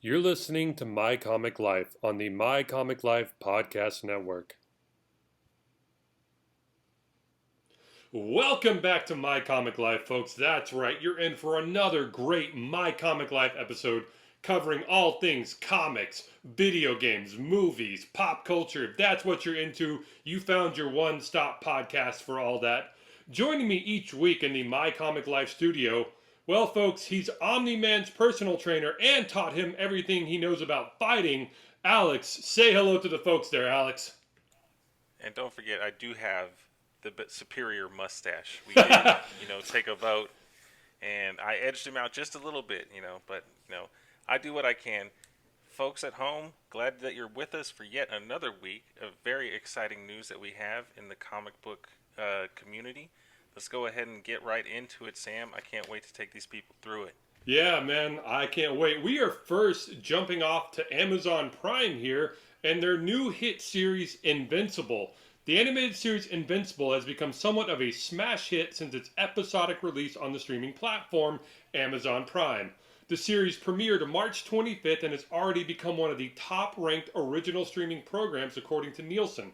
You're listening to My Comic Life on the My Comic Life Podcast Network. Welcome back to My Comic Life, folks. That's right, you're in for another great My Comic Life episode covering all things comics, video games, movies, pop culture. If that's what you're into, you found your one-stop podcast for all that. Joining me each week in the My Comic Life studio, well, folks, he's Omni-Man's personal trainer and taught him everything he knows about fighting. Alex, say hello to the folks there, Alex. And don't forget, I do have the superior mustache. We did, take a vote, and I edged him out just a little bit, but, I do what I can. Folks at home, glad that you're with us for yet another week of very exciting news that we have in the comic book community. Let's go ahead and get right into it, Sam. I can't wait to take these people through it. Yeah, man, I can't wait. We are first jumping off to Amazon Prime here and their new hit series, Invincible. The animated series Invincible has become somewhat of a smash hit since its episodic release on the streaming platform, Amazon Prime. The series premiered March 25th and has already become one of the top-ranked original streaming programs according to Nielsen.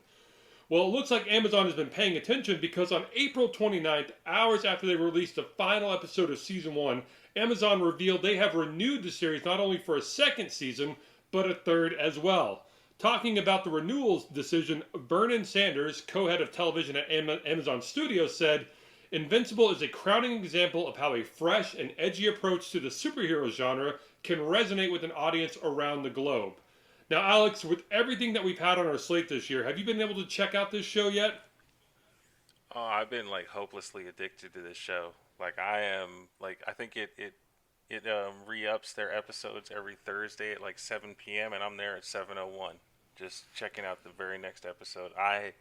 Well, it looks like Amazon has been paying attention because on April 29th, hours after they released the final episode of Season 1, Amazon revealed they have renewed the series not only for a second season, but a third as well. Talking about the renewal decision, Vernon Sanders, co-head of television at Amazon Studios, said, "Invincible is a crowning example of how a fresh and edgy approach to the superhero genre can resonate with an audience around the globe." Now, Alex, with everything that we've had on our slate this year, have you been able to check out this show yet? Oh, I've been hopelessly addicted to this show. I am I think it re-ups their episodes every Thursday at 7 p.m. and I'm there at 7:01, just checking out the very next episode. I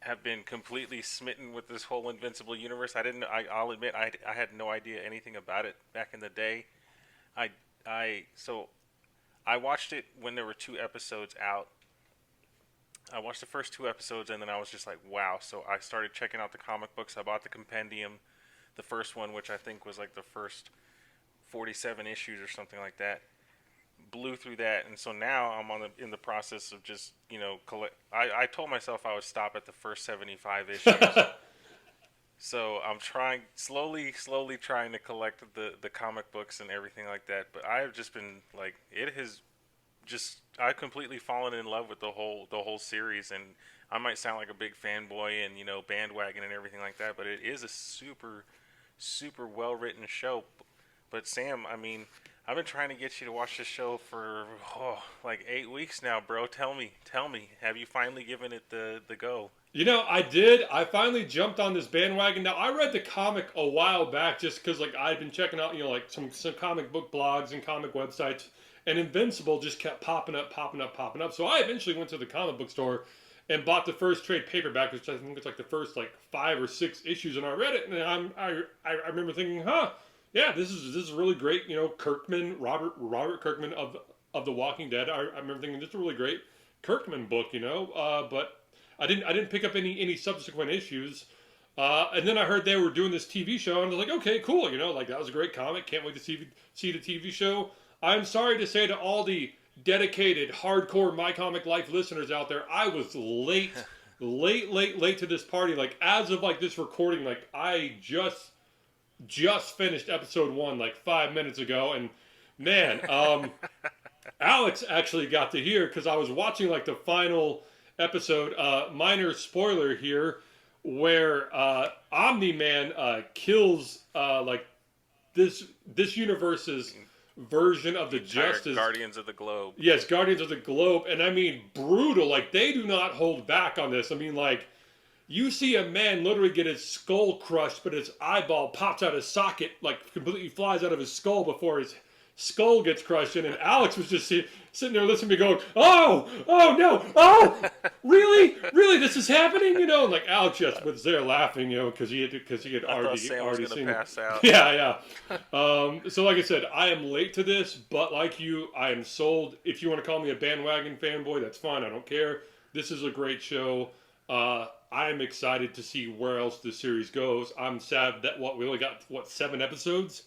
have been completely smitten with this whole Invincible universe. I'll admit I had no idea anything about it back in the day. I watched it when there were 2 episodes out. I watched the first 2 episodes and then I was just like, wow. So I started checking out the comic books. I bought the compendium, the first one, which I think was the first 47 issues or something like that. Blew through that, and so now I'm in the process of just collect. I told myself I would stop at the first 75 issues. So I'm slowly trying to collect the comic books and everything like that. But I've just been I've completely fallen in love with the whole series, and I might sound like a big fanboy and bandwagon and everything like that, but it is a super well written show. But Sam, I mean, I've been trying to get you to watch this show for 8 weeks now, bro. Tell me, have you finally given it the go? I did. I finally jumped on this bandwagon. Now, I read the comic a while back just because I'd been checking out some comic book blogs and comic websites, and Invincible just kept popping up. So I eventually went to the comic book store and bought the first trade paperback, which I think it's the first 5 or 6 issues, and I read it, and I remember thinking, yeah, this is really great. Kirkman, Robert Kirkman of The Walking Dead. I remember thinking this is a really great Kirkman book, but I didn't pick up any subsequent issues. And then I heard they were doing this TV show, and I was like, okay, cool, that was a great comic. Can't wait to see the TV show. I'm sorry to say to all the dedicated, hardcore My Comic Life listeners out there, I was late to this party. As of this recording, I just finished episode 1 5 minutes ago, and man, Alex actually got to hear because I was watching the final episode. Minor spoiler here, where Omni-Man kills this universe's version of the Justice Guardians of the Globe. Yes, Guardians of the Globe, and I mean brutal. They do not hold back on this. I mean you see a man literally get his skull crushed, but his eyeball pops out of his socket, completely flies out of his skull before his skull gets crushed in. And Alex was just sitting there listening to me going, oh no, oh, really, this is happening, and Alex just was there laughing, because he had already seen pass out. Yeah. So like I said, I am late to this, but like you, I am sold. If you want to call me a bandwagon fanboy, that's fine. I don't care. This is a great show. I am excited to see where else the series goes. I'm sad that we only got 7 episodes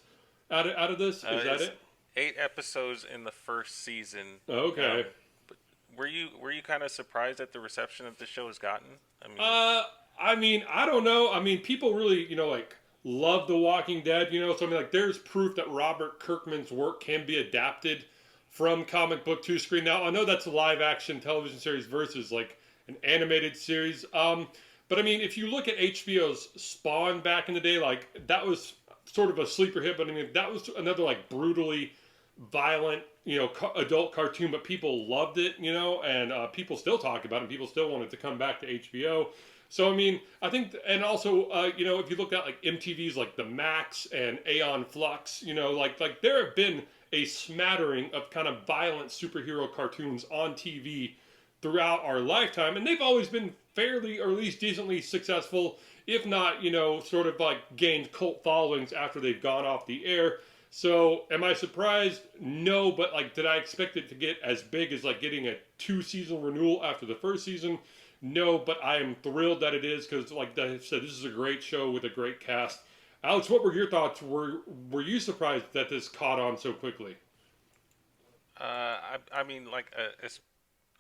out of this. Is that it? 8 episodes in the first season. Okay. But were you kind of surprised at the reception that the show has gotten? I mean, I mean, I don't know. I mean, people really, like love The Walking Dead. So I mean, like, there's proof that Robert Kirkman's work can be adapted from comic book to screen. Now, I know that's a live action television series versus like an animated series. But I mean, if you look at HBO's Spawn back in the day, like that was sort of a sleeper hit. But I mean, that was another like brutally violent, adult cartoon, but people loved it, and people still talk about it. And people still want it to come back to HBO. So I mean, I think, and also, if you look at like MTV's like The Max and Aeon Flux, like there have been a smattering of kind of violent superhero cartoons on TV throughout our lifetime, and they've always been fairly, or at least decently successful, if not, sort of like gained cult followings after they've gone off the air. So, am I surprised? No, but like, did I expect it to get as big as like getting a 2-season renewal after the first season? No, but I am thrilled that it is because, like I said, this is a great show with a great cast. Alex, what were your thoughts? Were you surprised that this caught on so quickly? I mean, like,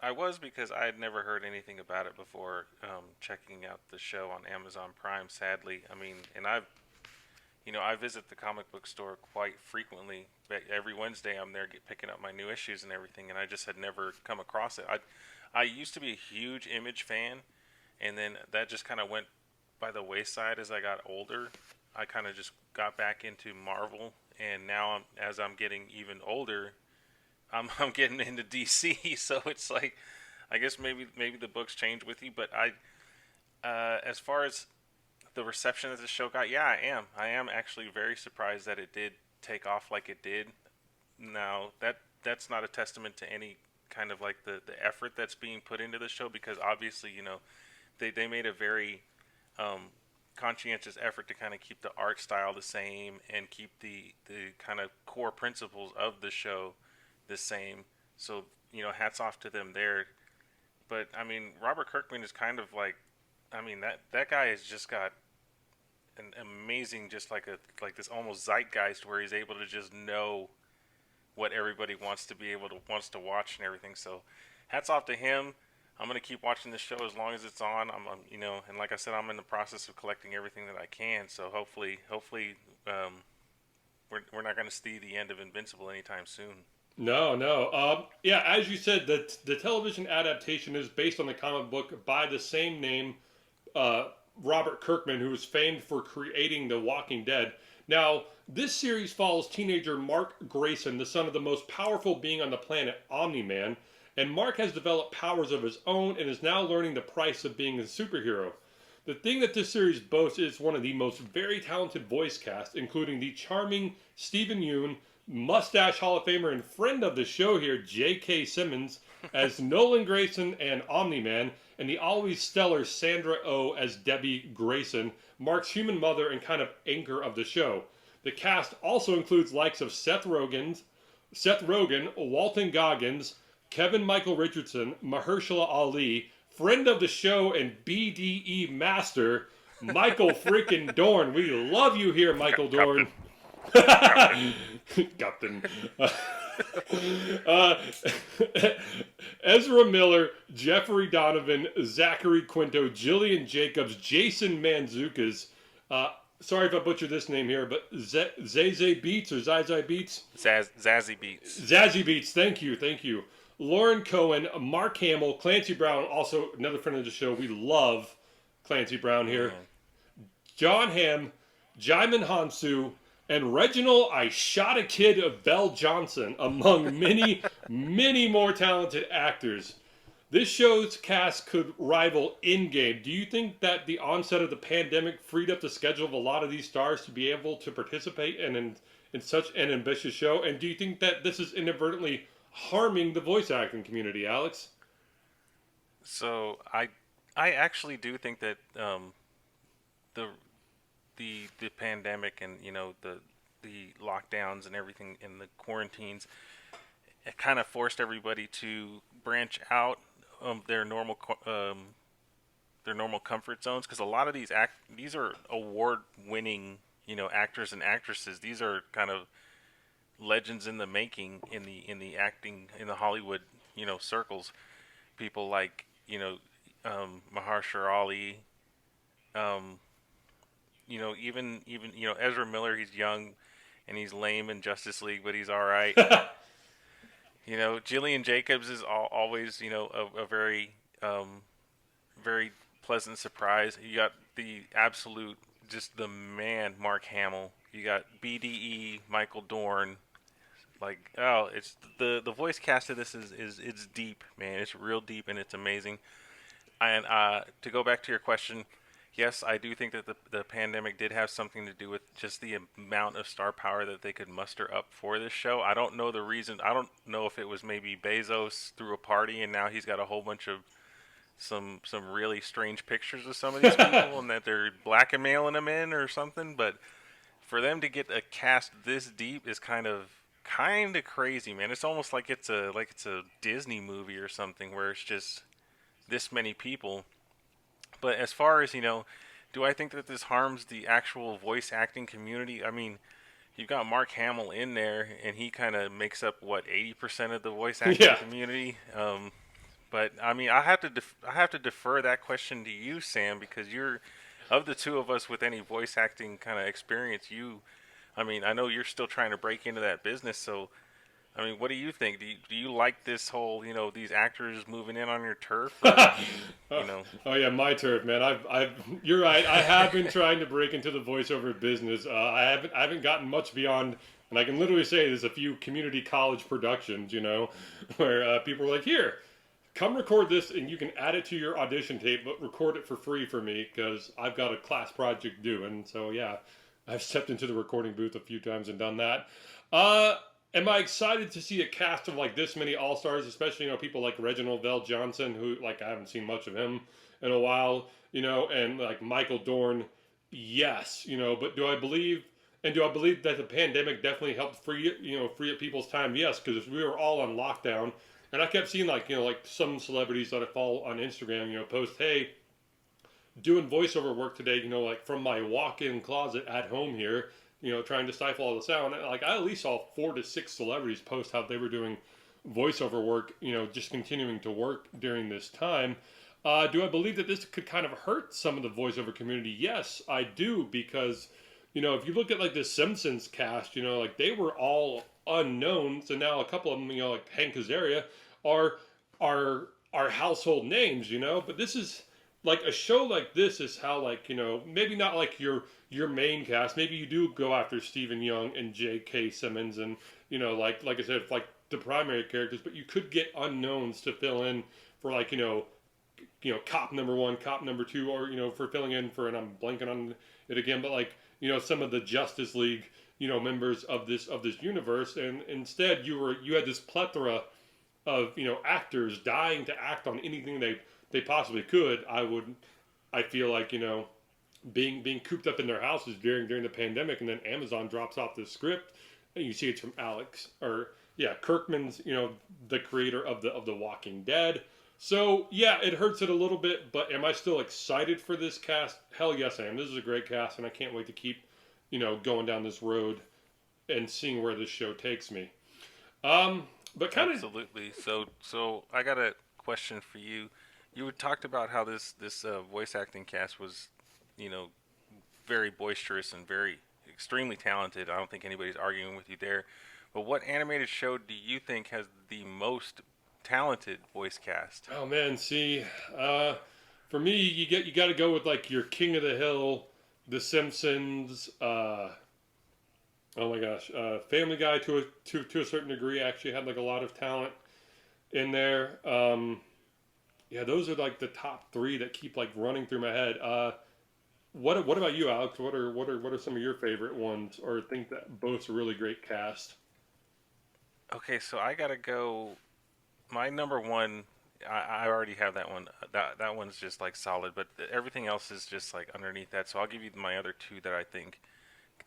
I was because I had never heard anything about it before checking out the show on Amazon Prime. Sadly, I mean, and I visit the comic book store quite frequently. Every Wednesday, I'm there picking up my new issues and everything, and I just had never come across it. I used to be a huge Image fan, and then that just kind of went by the wayside as I got older. I kind of just got back into Marvel, and now as I'm getting even older, I'm getting into DC. So it's like, I guess maybe the books change with you, but as far as the reception that the show got, yeah, I am actually very surprised that it did take off like it did. Now that's not a testament to any kind of like the effort that's being put into the show, because obviously they made a very conscientious effort to kind of keep the art style the same and keep the kind of core principles of the show the same. So hats off to them there. But I mean, Robert Kirkman is kind of like, I mean, that guy has just got an amazing, just like this almost zeitgeist where he's able to just know what everybody wants to watch and everything. So hats off to him. I'm gonna keep watching this show as long as it's on. And like I said, I'm in the process of collecting everything that I can. So hopefully, we're not gonna see the end of Invincible anytime soon. No, no. Yeah, as you said, the television adaptation is based on the comic book by the same name, uh, Robert Kirkman, who is famed for creating The Walking Dead. Now, this series follows teenager Mark Grayson, the son of the most powerful being on the planet, Omni-Man, and Mark has developed powers of his own and is now learning the price of being a superhero. The thing that this series boasts is one of the most very talented voice casts, including the charming Stephen Yeun, Mustache Hall of Famer and friend of the show here, J.K. Simmons, as Nolan Grayson and Omni-Man, and the always stellar Sandra Oh as Debbie Grayson, Mark's human mother and kind of anchor of the show. The cast also includes likes of Seth Rogen, Walton Goggins, Kevin Michael Richardson, Mahershala Ali, friend of the show and BDE master, Michael freaking Dorn. We love you here, Michael Dorn. Captain. uh, Ezra Miller, Jeffrey Donovan, Zachary Quinto, Jillian Jacobs, Jason Mantzoukas. Sorry if I butchered this name here, but Zazie Beats or Zazie Beats? Zazzy Beats. Zazzy Beats, thank you. Lauren Cohen, Mark Hamill, Clancy Brown, also another friend of the show. We love Clancy Brown here. Man. John Hamm, Jaimin Hansu, and Reginald I Shot a Kid of Bell Johnson, among many, many more talented actors. This show's cast could rival Endgame. Do you think that the onset of the pandemic freed up the schedule of a lot of these stars to be able to participate in such an ambitious show? And do you think that this is inadvertently harming the voice acting community, Alex? So I actually do think that the pandemic and the lockdowns and everything and the quarantines, it kind of forced everybody to branch out their normal comfort zones, because a lot of these are award winning actors and actresses. These are kind of legends in the making in the acting in the Hollywood circles. People like Mahershala Ali, um, even Ezra Miller. He's young and he's lame in Justice League, but he's all right. Jillian Jacobs is always a very very pleasant surprise. You got the absolute just the man Mark Hamill. You got BDE Michael Dorn. Like it's the voice cast of this is it's deep, man. It's real deep and it's amazing. And to go back to your question, yes, I do think that the pandemic did have something to do with just the amount of star power that they could muster up for this show. I don't know the reason. I don't know if it was maybe Bezos threw a party and now he's got a whole bunch of some really strange pictures of some of these people and that they're blackmailing them in or something. But for them to get a cast this deep is kind of crazy, man. It's almost like it's a Disney movie or something where it's just this many people. But as far as do I think that this harms the actual voice acting community? I mean, you've got Mark Hamill in there, and he kind of makes up 80% of the voice acting community. But I mean, I have to defer that question to you, Sam, because you're of the two of us with any voice acting kind of experience. I mean, I know you're still trying to break into that business, so I mean, what do you think? Do you like this whole, these actors moving in on your turf? Or Oh yeah, my turf, man. You're right. I have been trying to break into the voiceover business. I haven't gotten much beyond, and I can literally say there's a few community college productions, where people are like, here, come record this, and you can add it to your audition tape, but record it for free for me because I've got a class project due. And so yeah, I've stepped into the recording booth a few times and done that. Am I excited to see a cast of like this many all-stars, especially people like Reginald Vell Johnson, who like I haven't seen much of him in a while, and like Michael Dorn? Yes, but do I believe that the pandemic definitely helped free up people's time? Yes, because we were all on lockdown, and I kept seeing like some celebrities that I follow on Instagram, post, hey, doing voiceover work today, like from my walk-in closet at home here, trying to stifle all the sound. Like I at least saw 4 to 6 celebrities post how they were doing voiceover work, just continuing to work during this time. Do I believe that this could kind of hurt some of the voiceover community? Yes, I do, because, if you look at like the Simpsons cast, like they were all unknown. So now a couple of them, like Hank Azaria are, are household names, but this is like a show like this is how like, maybe not like your main cast. Maybe you do go after Stephen Young and J.K. Simmons and, like I said, like the primary characters, but you could get unknowns to fill in for like, cop number 1, cop number 2, or, for filling in for, and I'm blanking on it again, but like, some of the Justice League, members of this universe. And instead you had this plethora of, actors dying to act on anything they possibly could. I feel like, being cooped up in their houses during the pandemic, and then Amazon drops off the script, and you see it's from Kirkman's, the creator of the Walking Dead. So yeah, it hurts it a little bit, but am I still excited for this cast? Hell yes, I am. This is a great cast, and I can't wait to keep, going down this road and seeing where this show takes me. But kind of absolutely. So I got a question for you. You had talked about how this voice acting cast was, very boisterous and very extremely talented. I don't think anybody's arguing with you there. But what animated show do you think has the most talented voice cast? Oh man, see, for me, you got to go with like your King of the Hill, The Simpsons. Oh my gosh, Family Guy to a certain degree actually had like a lot of talent in there. Yeah, those are like the top 3 that keep like running through my head. What about you, Alex? What are some of your favorite ones, or think that both a really great cast? Okay, so I gotta go. My number 1, I already have that one. That one's just like solid, but everything else is just like underneath that. So I'll give you my other 2 that I think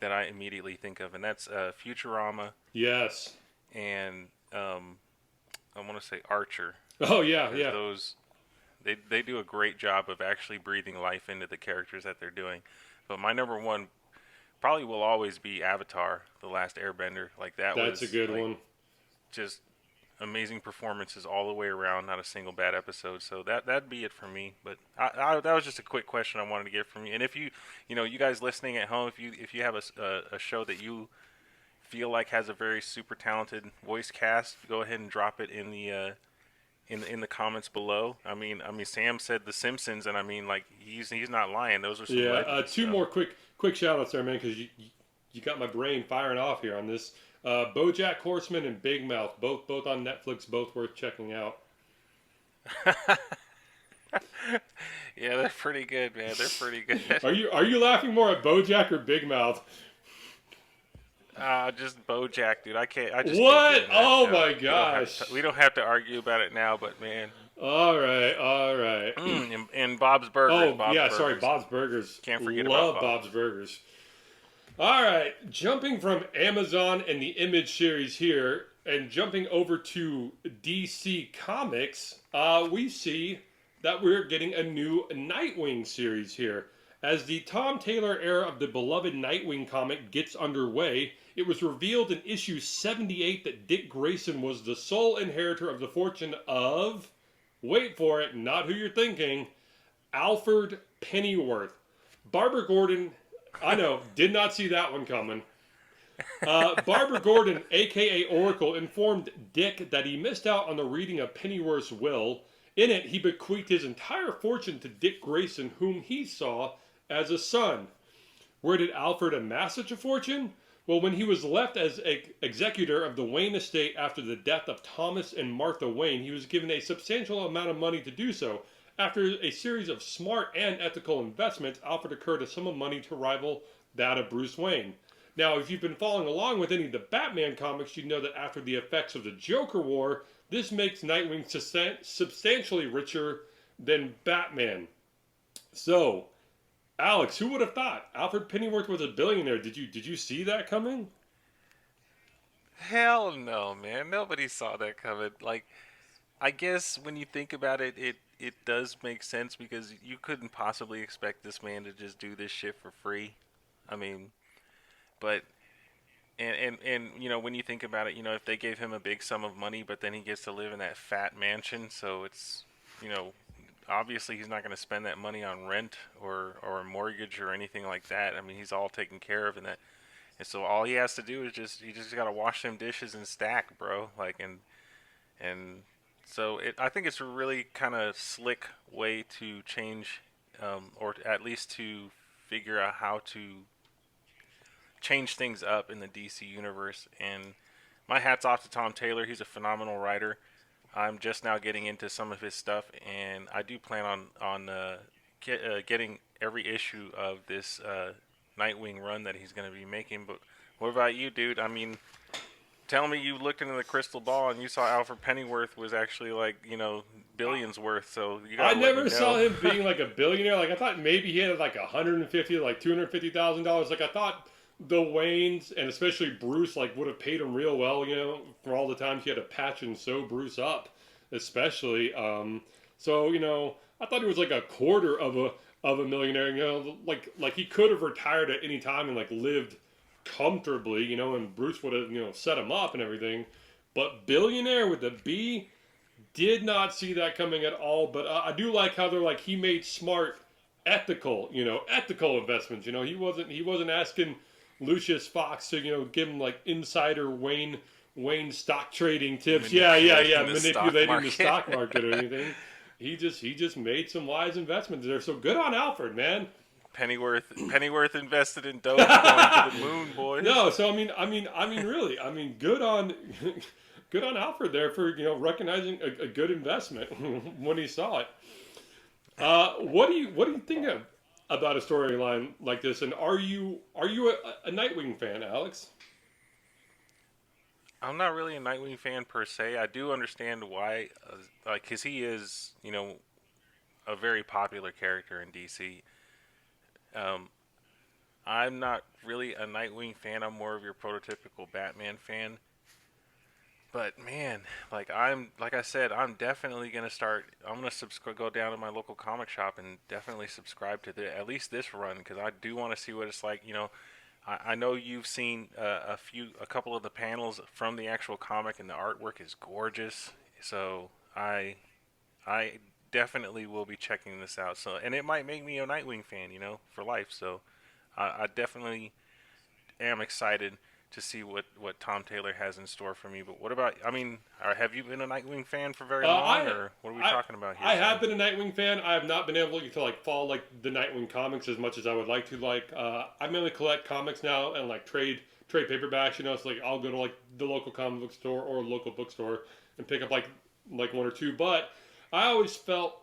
that I immediately think of, and that's Futurama. Yes. And I want to say Archer. Oh yeah, yeah. Those they do a great job of actually breathing life into the characters that they're doing. But my number 1 probably will always be Avatar: The Last Airbender. Like that That's a was good like one. just amazing performances all the way around, not a single bad episode. So that'd be it for me. But that was just a quick question I wanted to get from you. And if you guys listening at home, if you have a show that you feel like has a very super talented voice cast, go ahead and drop it in the comments below. I mean, Sam said The Simpsons, and I mean, like he's not lying. Those are some Yeah, legends. two So more quick shout outs there, man, because you got my brain firing off here on this. BoJack Horseman and Big Mouth, both on Netflix, both worth checking out. yeah, they're pretty good, man. They're pretty good. Are you laughing more at BoJack or Big Mouth? Just BoJack, dude. I just can't get What? into that Oh show. my We don't have gosh! to, we don't have to argue about it now, but man. All right, all right. And Bob's Burgers. Oh Bob's yeah, sorry, Burgers. Bob's Burgers. Can't forget about Love Bob. Bob's Burgers. All right, jumping from Amazon and the Image series here, and jumping over to DC Comics, we see that we're getting a new Nightwing series here. As the Tom Taylor era of the beloved Nightwing comic gets underway, it was revealed in issue 78 that Dick Grayson was the sole inheritor of the fortune of, wait for it, not who you're thinking, Alfred Pennyworth. Barbara Gordon, I know, did not see that one coming. Barbara Gordon, aka Oracle, informed Dick that he missed out on the reading of Pennyworth's will. In it, he bequeathed his entire fortune to Dick Grayson, whom he saw as a son. Where did Alfred amass such a fortune? Well, when he was left as executor of the Wayne estate after the death of Thomas and Martha Wayne, he was given a substantial amount of money to do so. After a series of smart and ethical investments, Alfred incurred a sum of money to rival that of Bruce Wayne. Now, if you've been following along with any of the Batman comics, you know that after the effects of the Joker War, this makes Nightwing substantially richer than Batman. So, Alex, who would have thought Alfred Pennyworth was a billionaire? Did you see that coming? Hell no, man. Nobody saw that coming. Like, I guess when you think about it, it does make sense because you couldn't possibly expect this man to just do this shit for free. I mean, but and when you think about it, if they gave him a big sum of money, but then he gets to live in that fat mansion, so it's you know obviously he's not going to spend that money on rent or a mortgage or anything like that. I mean, he's all taken care of, and so all he has to do is he just got to wash them dishes and stack, bro. Like and so I think it's a really kind of slick way to change, or at least to figure out how to change things up in the DC universe. And my hat's off to Tom Taylor. He's a phenomenal writer. I'm just now getting into some of his stuff, and I do plan on getting every issue of this Nightwing run that he's going to be making. But what about you, dude? I mean, tell me you looked into the crystal ball and you saw Alfred Pennyworth was actually like, billions worth. So you got I to let me never know. saw him being like a billionaire. Like I thought maybe he had like 150, like $250,000. Like I thought the Waynes and especially Bruce like would have paid him real well, for all the times he had to patch and sew Bruce up, especially. So I thought he was like a quarter of a millionaire. Like he could have retired at any time and like lived comfortably, and Bruce would have set him up and everything. But billionaire with a B, did not see that coming at all. But I do like how they're like he made smart, ethical investments. He wasn't asking Lucius Fox to give him like insider Wayne stock trading tips. Manipulating the stock market or anything. He just made some wise investments there. So good on Alfred, man. Pennyworth invested in Doge going to the moon, boys. No, so I mean, really, good on good on Alfred there for recognizing a good investment when he saw it. What do you think about a storyline like this? And are you a Nightwing fan, Alex? I'm not really a Nightwing fan per se. I do understand why, because he is, a very popular character in DC. I'm not really a Nightwing fan. I'm more of your prototypical Batman fan. But man, like I said, I'm definitely gonna start. I'm gonna go down to my local comic shop and definitely subscribe to at least this run because I do want to see what it's like. I know you've seen a couple of the panels from the actual comic, and the artwork is gorgeous. So I definitely will be checking this out. So, and it might make me a Nightwing fan, for life. So, I definitely am excited to see what Tom Taylor has in store for me. But what about? I mean, have you been a Nightwing fan for very long, or what are we talking about here? I have been a Nightwing fan. I have not been able to like follow like the Nightwing comics as much as I would like to. Like, I mainly collect comics now and like trade paperbacks. So like I'll go to like the local comic book store or local bookstore and pick up like one or two. But I always felt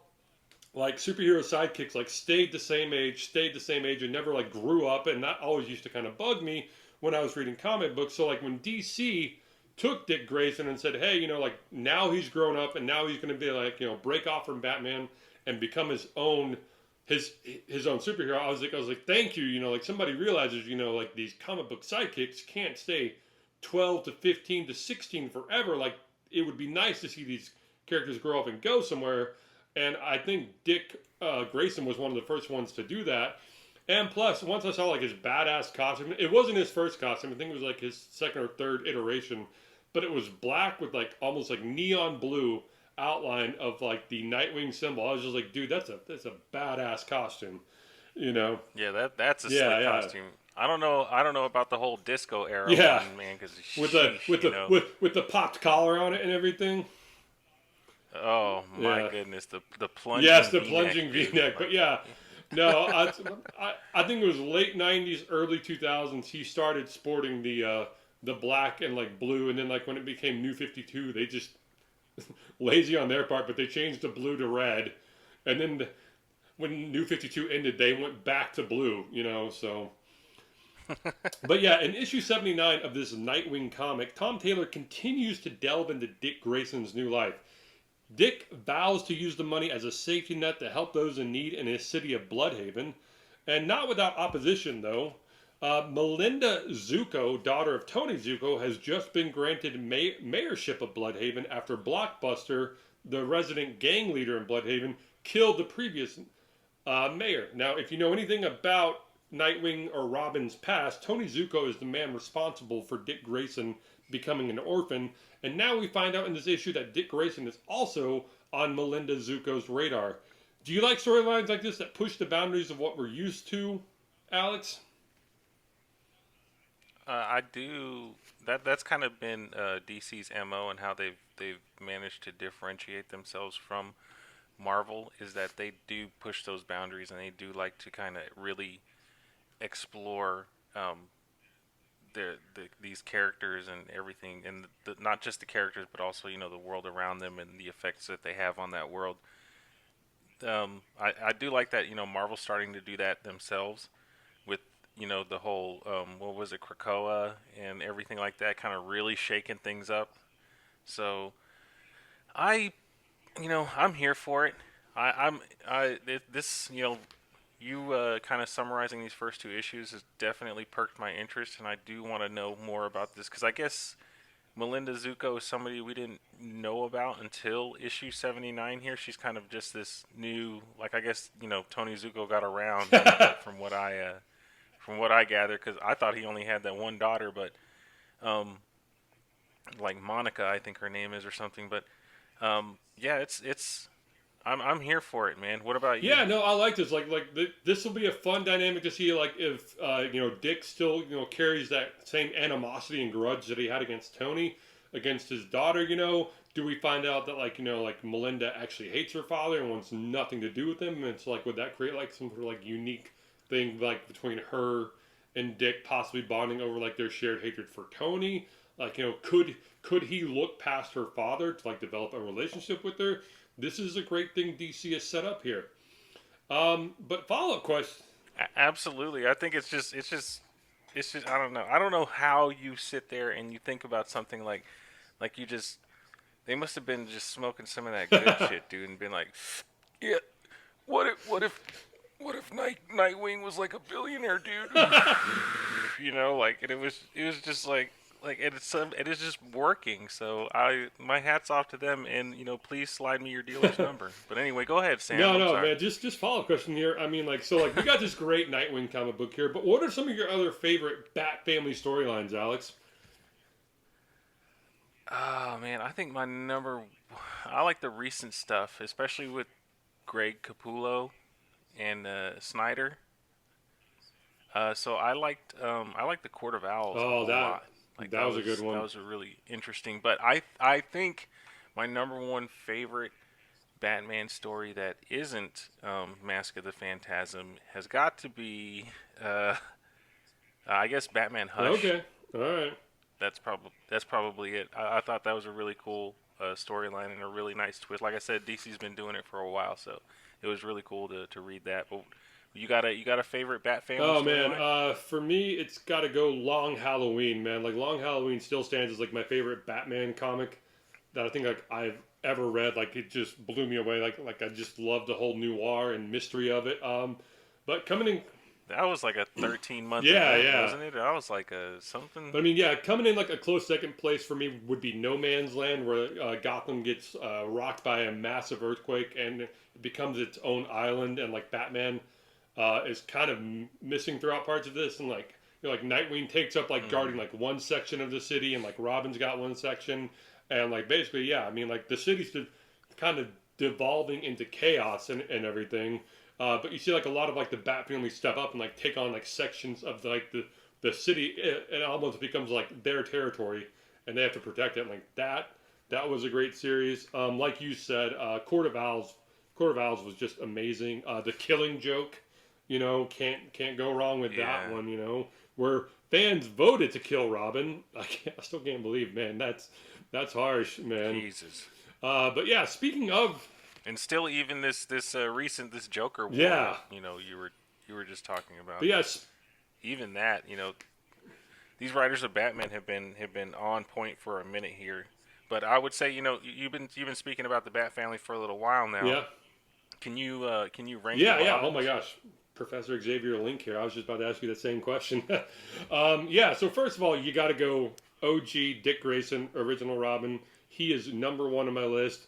like superhero sidekicks like stayed the same age, and never like grew up, and that always used to kind of bug me when I was reading comic books. So like when DC took Dick Grayson and said, hey, like now he's grown up and now he's going to be like, break off from Batman and become his own superhero. I was like, thank you. Like somebody realizes, like these comic book sidekicks can't stay 12 to 15 to 16 forever. Like it would be nice to see these characters grow up and go somewhere. And I think Dick Grayson was one of the first ones to do that. And plus, once I saw like his badass costume, it wasn't his first costume. I think it was like his second or third iteration, but it was black with like almost like neon blue outline of like the Nightwing symbol. I was just like, dude, that's a badass costume, Yeah, that's a Yeah, slick yeah. costume. I don't know about the whole disco era Yeah, one, man, because with the popped collar on it and everything. oh my Yeah. goodness, the plunging Yes, the V-neck, plunging dude. V-neck. But Like, yeah, no, I think it was late '90s, early 2000s. He started sporting the black and like blue, and then like when it became New 52, they just lazy on their part, but they changed the blue to red, and then when New 52 ended, they went back to blue. So. But yeah, in issue 79 of this Nightwing comic, Tom Taylor continues to delve into Dick Grayson's new life. Dick vows to use the money as a safety net to help those in need in his city of Bloodhaven, and not without opposition, though. Melinda Zuko, daughter of Tony Zuko, has just been granted mayorship of Bloodhaven after Blockbuster, the resident gang leader in Bloodhaven, killed the previous mayor. Now, if you know anything about Nightwing or Robin's past, Tony Zuko is the man responsible for Dick Grayson becoming an orphan, and now we find out in this issue that Dick Grayson is also on Melinda Zuko's radar. Do you like storylines like this that push the boundaries of what we're used to, Alex? I do. That's kind of been DC's MO, and how they've managed to differentiate themselves from Marvel is that they do push those boundaries, and they do like to kind of really explore these characters and everything, and not just the characters, but also the world around them and the effects that they have on that world. I do like that Marvel's starting to do that themselves with the whole what was it, Krakoa and everything like that, kind of really shaking things up. So I'm here for it. This you kind of summarizing these first two issues has definitely perked my interest, and I do want to know more about this because I guess Melinda Zuko is somebody we didn't know about until issue 79 here. She's kind of just this new, like, I guess Tony Zuko got around from what I gather, because I thought he only had that one daughter, but like Monica, I think her name is, or something. But yeah, I'm here for it, man. What about you? Yeah, no, I like this. This will be a fun dynamic to see. Like if Dick still carries that same animosity and grudge that he had against Tony, against his daughter. Do we find out that like Melinda actually hates her father and wants nothing to do with him? And it's like, would that create like some sort of like unique thing like between her and Dick possibly bonding over like their shared hatred for Tony? Like could he look past her father to like develop a relationship with her? This is a great thing DC has set up here. But follow-up question. Absolutely. I think it's just I don't know. I don't know how you sit there and you think about something like you just, they must have been just smoking some of that good shit, dude, and been like, yeah, what if Nightwing was like a billionaire, dude? Like, and it was just like, like it is just working. So my hats off to them, and please slide me your dealer's number. But anyway, go ahead, Sam. No, I'm no, sorry. man. Just follow up question here. I mean, like, so like we got this great Nightwing comic book here, but what are some of your other favorite Bat family storylines, Alex? Oh man, I think I like the recent stuff, especially with Greg Capullo and Snyder. So I liked the Court of Owls a Oh, whole lot. Like that was a good that one. was a really interesting. But I think my number one favorite Batman story that isn't Mask of the Phantasm has got to be I guess Batman Hush. Okay, all right. That's probably it. I thought that was a really cool storyline and a really nice twist. Like I said, DC's been doing it for a while, so it was really cool to read that. But you got a favorite Bat family Oh man, storyline? for me, it's got to go Long Halloween, man. Like Long Halloween still stands as like my favorite Batman comic that I think like I've ever read. Like it just blew me away. Like I just love the whole noir and mystery of it. But coming in, That was like a 13-month yeah, event, yeah. wasn't it? I was like a something. But I mean, yeah, coming in like a close second place for me would be No Man's Land, where Gotham gets rocked by a massive earthquake and it becomes its own island, and like Batman is kind of missing throughout parts of this, and like like Nightwing takes up like Mm, guarding like one section of the city, and like Robin's got one section, and like basically, yeah, I mean like the city's kind of devolving into chaos and everything. But you see like a lot of like the Bat family step up and like take on like sections of the city. It almost becomes like their territory, and they have to protect it. And, like that was a great series. Like you said, Court of Owls was just amazing. The Killing Joke, can't go wrong with that yeah, one. Where fans voted to kill Robin. I still can't believe, man. That's harsh, man. Jesus. But yeah, speaking of, And still, even this recent this Joker war that yeah, you were just talking about. but yes, Even that, these writers of Batman have been on point for a minute here. But I would say, you've been speaking about the Bat family for a little while now. yeah, Can you rank the yeah. Oh my Robins? gosh, Professor Xavier Link here. I was just about to ask you that same question. Yeah. So first of all, you got to go OG Dick Grayson, original Robin. He is number one on my list.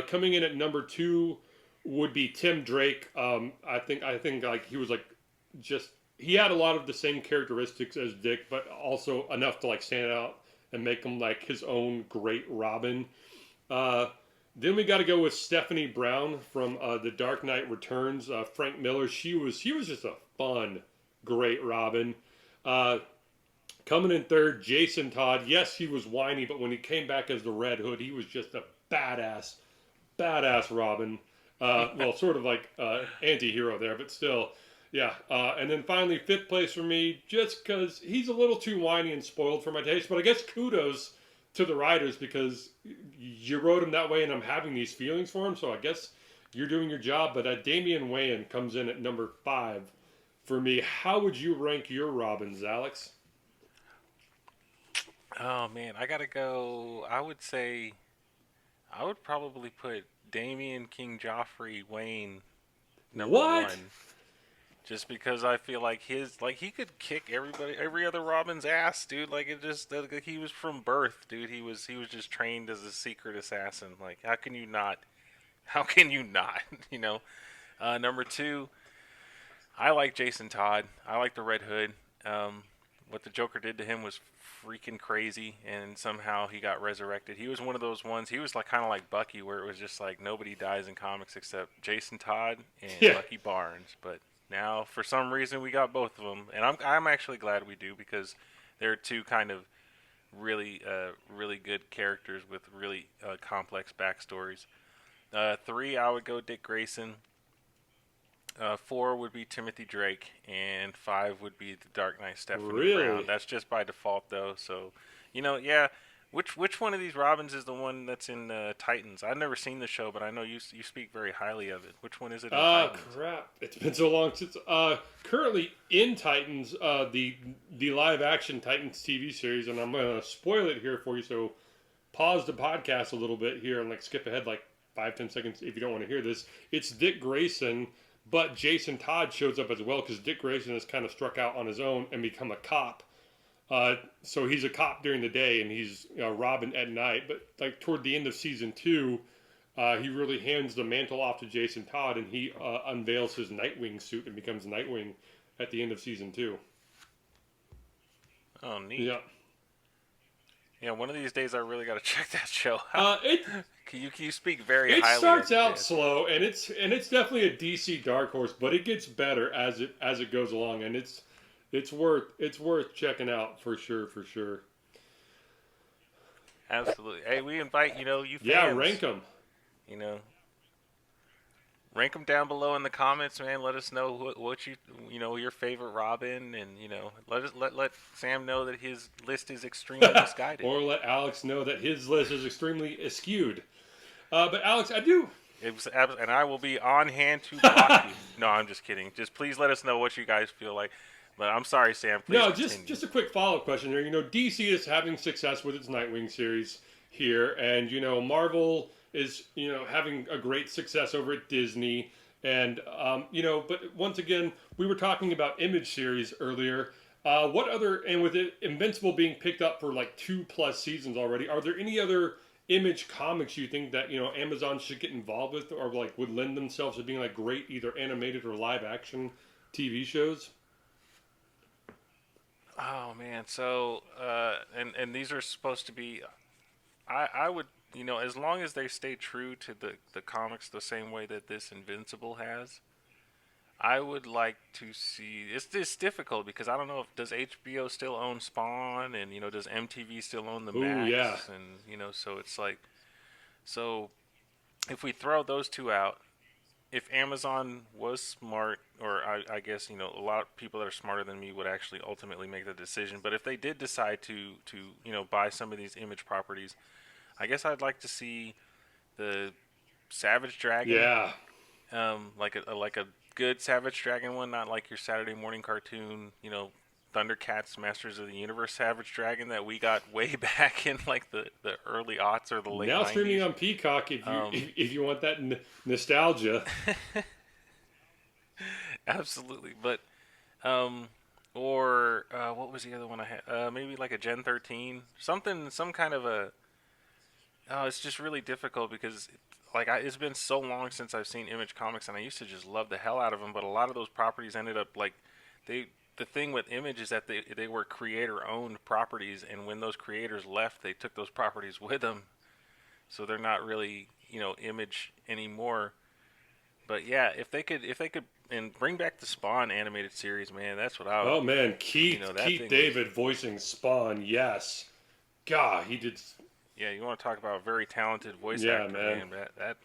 Coming in at number two would be Tim Drake. I think like he was like just he had a lot of the same characteristics as Dick, but also enough to like stand out and make him like his own great Robin. Uh, then we got to go with Stephanie Brown from The Dark Knight Returns. Frank Miller. She was just a fun, great Robin. Uh, Coming in third, Jason Todd. Yes, he was whiny, but when he came back as the Red Hood, he was just a badass Robin. Well, sort of like anti-hero there, but still, yeah. And then finally, fifth place for me, just because he's a little too whiny and spoiled for my taste. But I guess kudos to the writers because you wrote him that way, and I'm having these feelings for him. So I guess you're doing your job. But Damian Wayans comes in at number 5 for me. How would you rank your Robins, Alex? Oh man, I gotta go. I would probably put Damian King Joffrey Wayne number What? one. Just because I feel like he could kick every other Robin's ass, dude. Like it just like, he was from birth, dude. He was just trained as a secret assassin. Like how can you not? How can you not? you know. Number two, I like Jason Todd. I like the Red Hood. What the Joker did to him was freaking crazy, and somehow he got resurrected. He was one of those ones. He was like kind of like Bucky, where it was just like nobody dies in comics except Jason Todd and Yeah. Bucky Barnes. But now, for some reason, we got both of them, and I'm actually glad we do because they're two kind of really good characters with really complex backstories. Three, I would go Dick Grayson. Four would be Timothy Drake, and five would be the Dark Knight Stephanie Brown. Really? That's just by default, though. So, yeah. Which one of these Robins is the one that's in Titans? I've never seen the show, but I know you speak very highly of it. Which one is it in Titans? Crap. It's been so long since. Currently in Titans, the live action Titans TV series, and I'm gonna spoil it here for you. So pause the podcast a little bit here and like skip ahead like 5-10 seconds if you don't want to hear this. It's Dick Grayson, but Jason Todd shows up as well because Dick Grayson has kind of struck out on his own and become a cop. So he's a cop during the day and he's Robin at night. But like toward the end of season 2, he really hands the mantle off to Jason Todd, and he unveils his Nightwing suit and becomes Nightwing at the end of season 2. Oh, neat. Yeah. Yeah, one of these days I really got to check that show Uh, out. it You speak very it highly starts of it, out Jay. slow, and it's definitely a DC dark horse, but it gets better as it goes along, and it's worth checking out for sure, for sure. Absolutely. Hey, we invite you Yeah, fans. rank them. You know, rank them down below in the comments, man. Let us know what your favorite Robin, and let Sam know that his list is extremely misguided. Or let Alex know that his list is extremely skewed. But Alex, I do. And I will be on hand to block you. No, I'm just kidding. Just please let us know what you guys feel like. But I'm sorry, Sam. Please No, continue. just a quick follow up question here. DC is having success with its Nightwing series here, and Marvel is having a great success over at Disney, and but once again, we were talking about Image series earlier. What other, and with it, Invincible being picked up for like 2+ seasons already, are there any other Image comics you think that Amazon should get involved with, or like would lend themselves to being like great either animated or live action TV shows? Oh man, so and these are supposed to be. I would as long as they stay true to the comics the same way that this Invincible has. I would like to see. It's difficult because I don't know if does HBO still own Spawn, and does MTV still own the Oh yeah. Max, and so it's like, so if we throw those two out, if Amazon was smart, or I guess a lot of people that are smarter than me would actually ultimately make the decision. But if they did decide to buy some of these Image properties, I guess I'd like to see the Savage Dragon, Yeah. like a good Savage Dragon one, not like your Saturday morning cartoon, Thundercats, Masters of the Universe Savage Dragon that we got way back in like the early aughts or the late Now streaming 90s. on Peacock if you Um, if you want that nostalgia. Absolutely, but or what was the other one I had? Maybe like a Gen 13, something, some kind of a. Oh, it's just really difficult because it's been so long since I've seen Image Comics, and I used to just love the hell out of them. But a lot of those properties ended up like they. The thing with Image is that they were creator owned properties, and when those creators left, they took those properties with them, so they're not really Image anymore. But yeah, if they could and bring back the Spawn animated series, man, that's what I would. Oh man, That Keith thing was. David voicing Spawn. Yes. God, he did. Yeah, you want to talk about a very talented voice Yeah, actor, man. man. That.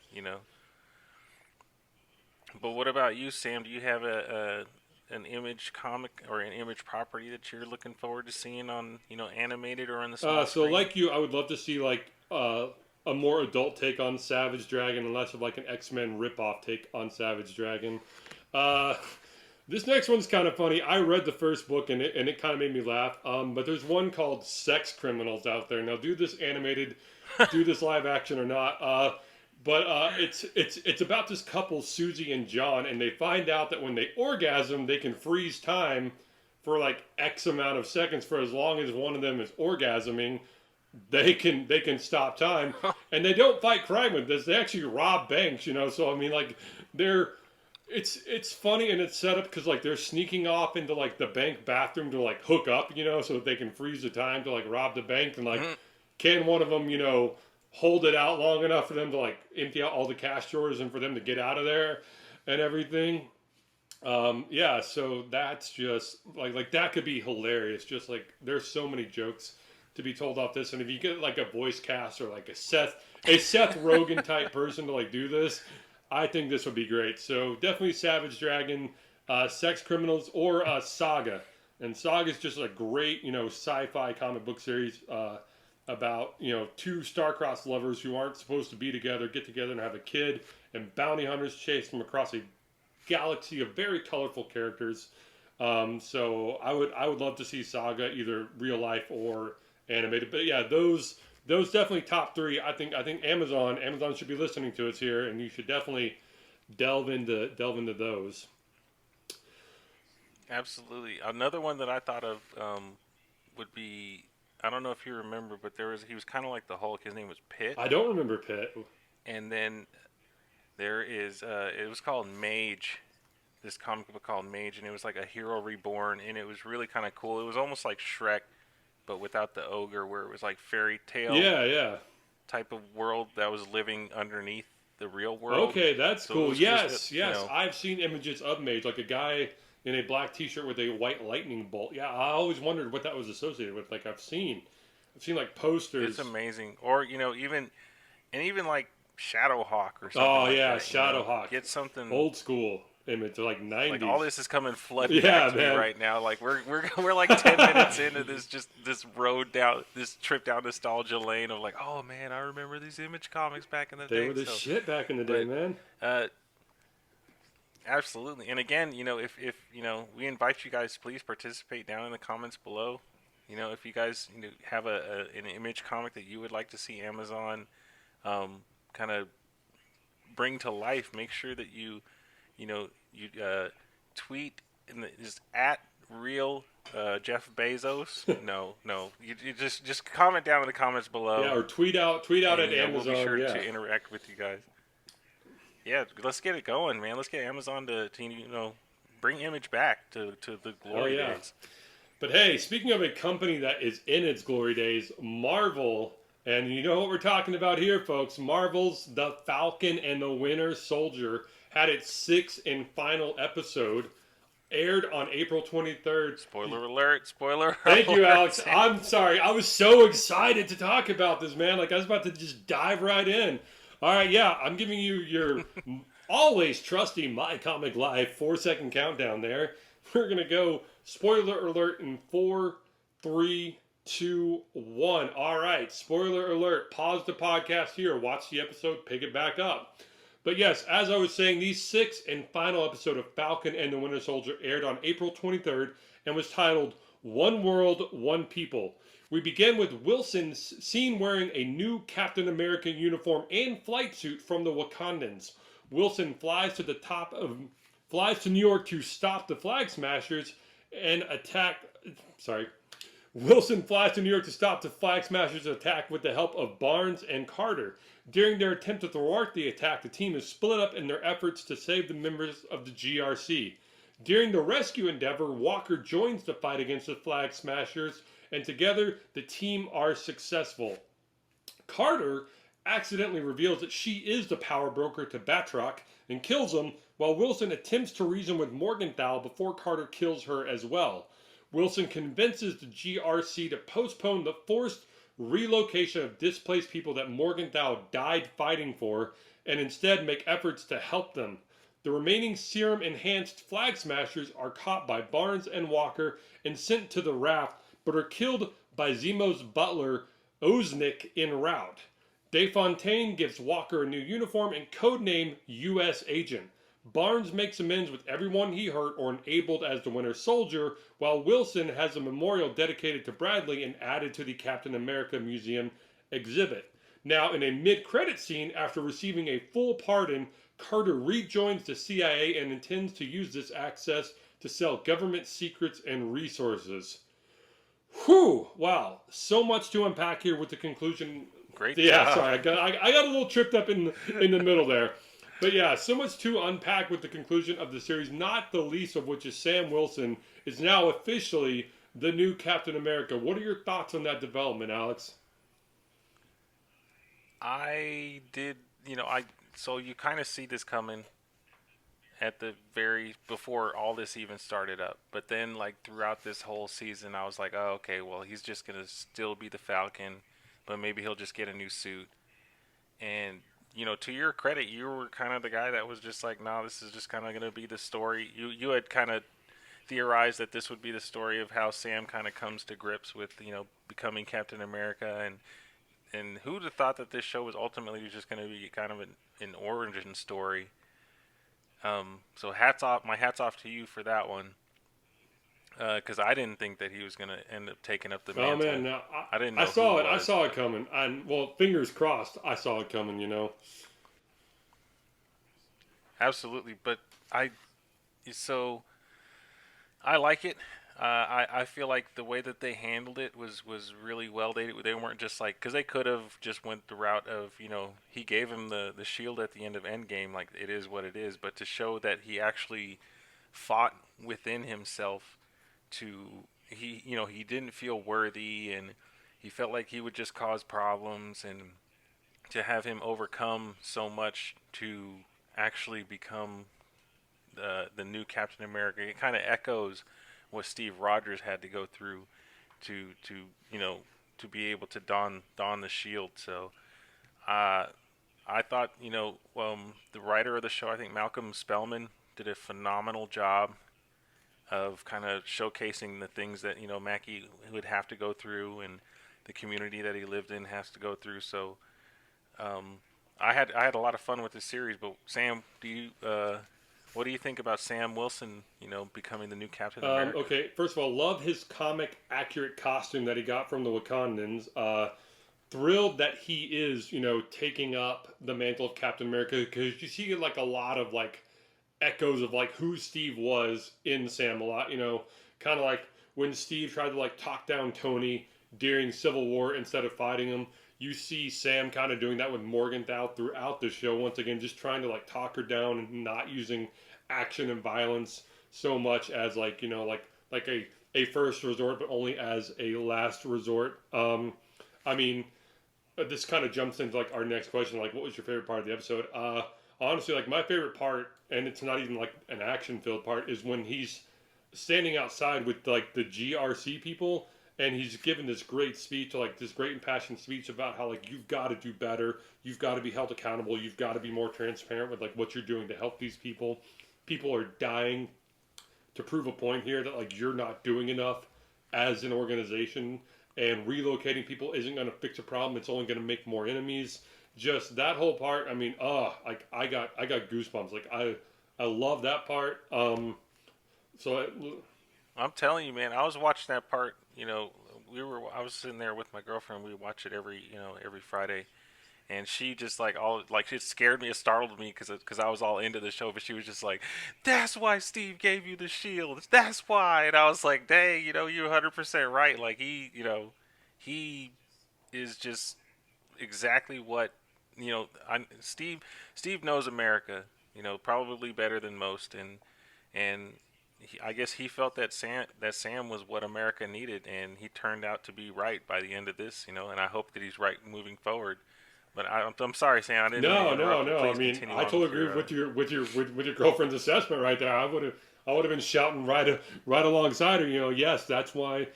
But what about you, Sam? Do you have an Image comic or an Image property that you're looking forward to seeing on animated or on the small So screen? like you, I would love to see like a more adult take on Savage Dragon, and less of like an X-Men ripoff take on Savage Dragon. Uh, this next one's kind of funny. I read the first book and it kind of made me laugh. But there's one called Sex Criminals out there. Now, do this animated, do this live action or not. But it's about this couple, Susie and John, and they find out that when they orgasm, they can freeze time for like X amount of seconds for as long as one of them is orgasming. They can stop time, and they don't fight crime with this. They actually rob banks, So I mean, like they're it's funny and it's set up because like they're sneaking off into like the bank bathroom to like hook up, so that they can freeze the time to like rob the bank, and like Mhm. can one of them hold it out long enough for them to like empty out all the cash drawers and for them to get out of there and everything. Yeah, so that's just like that could be hilarious. Just like there's so many jokes to be told off this, and if you get like a voice cast or like a Seth Rogen type person to like do this, I think this would be great. So definitely Savage Dragon, Sex Criminals, or Saga. And Saga is just a great sci-fi comic book series about two star-crossed lovers who aren't supposed to be together get together and have a kid, and bounty hunters chase them across a galaxy of very colorful characters. So I would love to see Saga either real life or animated. But yeah, those definitely top three. I think Amazon should be listening to us here, and you should definitely delve into those. Absolutely. Another one that I thought of would be, I don't know if you remember, but he was kind of like the Hulk. His name was Pitt, I don't remember Pitt. and then there is it was called Mage. This comic book called Mage, and it was like a hero reborn, and it was really kind of cool. It was almost like Shrek, but without the ogre, where it was like fairy tale Yeah, yeah. type of world that was living underneath the real world. Okay, that's So it cool. was Yes, just, yes. I've seen images of Mage, like a guy in a black T-shirt with a white lightning bolt. Yeah, I always wondered what that was associated with. Like I've seen like posters. it's amazing. Or even like Shadowhawk or something. Oh like yeah, that, Shadowhawk. Get something Old school image, like 90s. like all this is coming flooding Yeah, back to man. me right now. Like we're like 10 minutes into this road down this trip down nostalgia lane of like, oh man, I remember these Image comics back in the day. They were the shit back in the day, man. Absolutely. And again, if we invite you guys, please participate down in the comments below. If you guys have an Image comic that you would like to see Amazon kind of bring to life, make sure that you tweet just at real Jeff Bezos. No, you just comment down in the comments below. Yeah, or tweet out at Amazon. We'll be sure yeah. to interact with you guys. Yeah, let's get it going, man. Let's get Amazon to bring Image back to the glory days. But hey, speaking of a company that is in its glory days, Marvel, and you know what we're talking about here, folks. Marvel's The Falcon and the Winter Soldier had its 6th and final episode, aired on April 23rd. Spoiler alert, spoiler Thank you, alert. Alex. I'm sorry. I was so excited to talk about this, man. Like, I was about to just dive right in. All right, yeah, I'm giving you your always trusty My Comic Live 4-second countdown there. We're going to go spoiler alert in 4, 3, 2, 1. All right, spoiler alert. Pause the podcast here. Watch the episode. Pick it back up. But yes, as I was saying, the 6th and final episode of Falcon and the Winter Soldier aired on April 23rd and was titled One World, One People. We begin with Wilson seen wearing a new Captain America uniform and flight suit from the Wakandans. Wilson flies to New York to stop the Flag Smashers and attack. Wilson flies to New York to stop the Flag Smashers' attack with the help of Barnes and Carter. During their attempt to thwart the attack, the team is split up in their efforts to save the members of the GRC. During the rescue endeavor, Walker joins the fight against the Flag Smashers, and together the team are successful. Carter accidentally reveals that she is the power broker to Batroc and kills him, while Wilson attempts to reason with Morgenthau before Carter kills her as well. Wilson convinces the GRC to postpone the forced relocation of displaced people that Morgenthau died fighting for, and instead make efforts to help them. The remaining serum-enhanced Flag Smashers are caught by Barnes and Walker and sent to the raft, but are killed by Zemo's butler, Oznik, en route. DeFontaine gives Walker a new uniform and codename U.S. Agent. Barnes makes amends with everyone he hurt or enabled as the Winter Soldier, while Wilson has a memorial dedicated to Bradley and added to the Captain America Museum exhibit. Now, in a mid-credit scene, after receiving a full pardon, Carter rejoins the CIA and intends to use this access to sell government secrets and resources. Whew! Wow, so much to unpack here with the conclusion. Great Yeah, job. sorry, I got a little tripped up in the middle there. But yeah, so much to unpack with the conclusion of the series, not the least of which is Sam Wilson is now officially the new Captain America. What are your thoughts on that development, Alex? I did, so you kind of see this coming at the before all this even started up. But then, like, throughout this whole season, I was like, oh, okay, well, he's just going to still be the Falcon, but maybe he'll just get a new suit. And, to your credit, you were kind of the guy that was just like, no, this is just kind of going to be the story. You had kind of theorized that this would be the story of how Sam kind of comes to grips with, becoming Captain America. And who'd have thought that this show was ultimately just going to be kind of an origin story. So my hats off to you for that one. Because I didn't think that he was going to end up taking up the mantle. Oh man, no, I didn't know. I saw it coming. Well, fingers crossed, I saw it coming. Absolutely, but I like it. I feel like the way that they handled it was really well. They weren't just like, because they could have just went the route of, he gave him the shield at the end of Endgame, like it is what it is. But to show that he actually fought within himself to, he didn't feel worthy, and he felt like he would just cause problems, and to have him overcome so much to actually become the new Captain America, it kind of echoes what Steve Rogers had to go through to you know to be able to don the shield. So uh, I thought, the writer of the show, I think Malcolm Spellman, did a phenomenal job of kind of showcasing the things that Mackie would have to go through, and the community that he lived in has to go through. So um, I had a lot of fun with this series. But Sam, what do you think about Sam Wilson, becoming the new Captain America? Okay, first of all, love his comic accurate costume that he got from the Wakandans. Thrilled that he is, taking up the mantle of Captain America, because you see like a lot of like echoes of like who Steve was in Sam a lot. Kind of like when Steve tried to like talk down Tony during Civil War instead of fighting him. You see Sam kind of doing that with Morgenthau throughout the show. Once again, just trying to like talk her down and not using action and violence so much as like like a first resort, but only as a last resort. I mean, this kind of jumps into like our next question, like what was your favorite part of the episode? Honestly, like my favorite part, and it's not even like an action filled part, is when he's standing outside with like the GRC people, and he's given this great speech, like this great impassioned speech about how like you've got to do better, you've got to be held accountable, you've got to be more transparent with like what you're doing to help these people. People are dying to prove a point here that like you're not doing enough as an organization, and relocating people isn't going to fix a problem, it's only going to make more enemies. Just that whole part, I mean, like I got goosebumps. Like I love that part. So I, I'm telling you, man, I was watching that part. I was sitting there with my girlfriend. We watch it every Friday, and she just like all like it scared me, it startled me because I was all into the show, but she was just like, "That's why Steve gave you the shield. That's why." And I was like, "Dang, you're 100% right. Like he is just exactly what Steve knows America, probably better than most, and I guess he felt that Sam was what America needed, and he turned out to be right by the end of this, and I hope that he's right moving forward. But I'm sorry, Sam, I didn't mean to no, no, interrupt you. no. I Please mean, continue I on totally with agree your. with your girlfriend's assessment right there. I would have been shouting right alongside her. Yes, that's why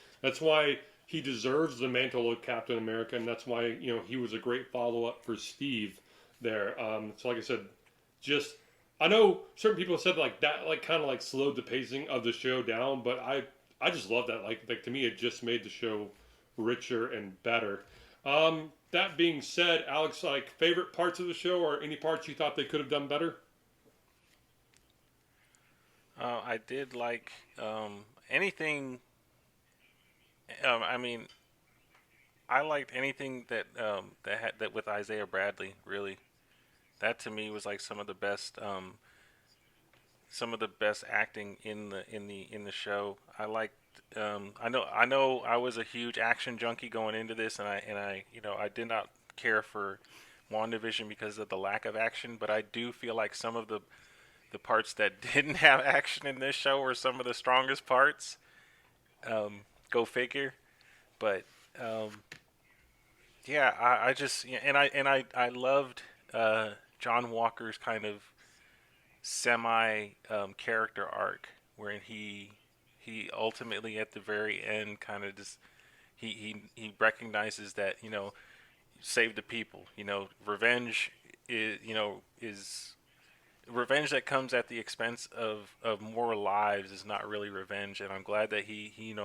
he deserves the mantle of Captain America, and that's why he was a great follow up for Steve there. So like I said, just I know certain people said like that like kind of like slowed the pacing of the show down, but I just love that. Like to me, it just made the show richer and better. That being said, Alex, like favorite parts of the show, or any parts you thought they could have done better? I did like anything. I mean, I liked anything that with Isaiah Bradley. Really, that to me was like some of the best acting in the show. I liked. I know. I was a huge action junkie going into this, and I did not care for WandaVision because of the lack of action. But I do feel like some of the parts that didn't have action in this show were some of the strongest parts. Go figure. But um, yeah, I just yeah, and I loved John Walker's kind of semi character arc, where he ultimately at the very end kind of just he recognizes that save the people. Revenge is revenge that comes at the expense of more lives is not really revenge. And I'm glad that he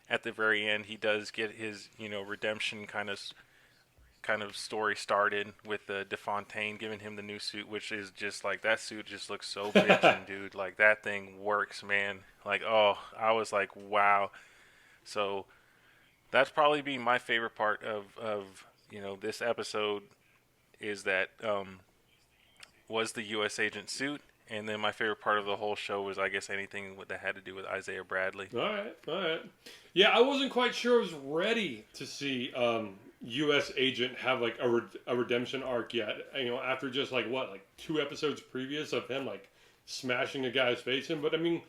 at the very end he does get his redemption kind of story started with DeFontaine giving him the new suit, which is just like that suit just looks so bitchin', dude. Like that thing works, man. Like, oh, I was like, wow. So that's probably be my favorite part of this episode is that was the U.S. agent suit, And then my favorite part of the whole show was, I guess, anything that had to do with Isaiah Bradley. All right, all right. Yeah, I wasn't quite sure I was ready to see U.S. Agent have like a redemption arc yet. You know, after just like what, like 2 episodes previous of him like smashing a guy's face in. But I mean,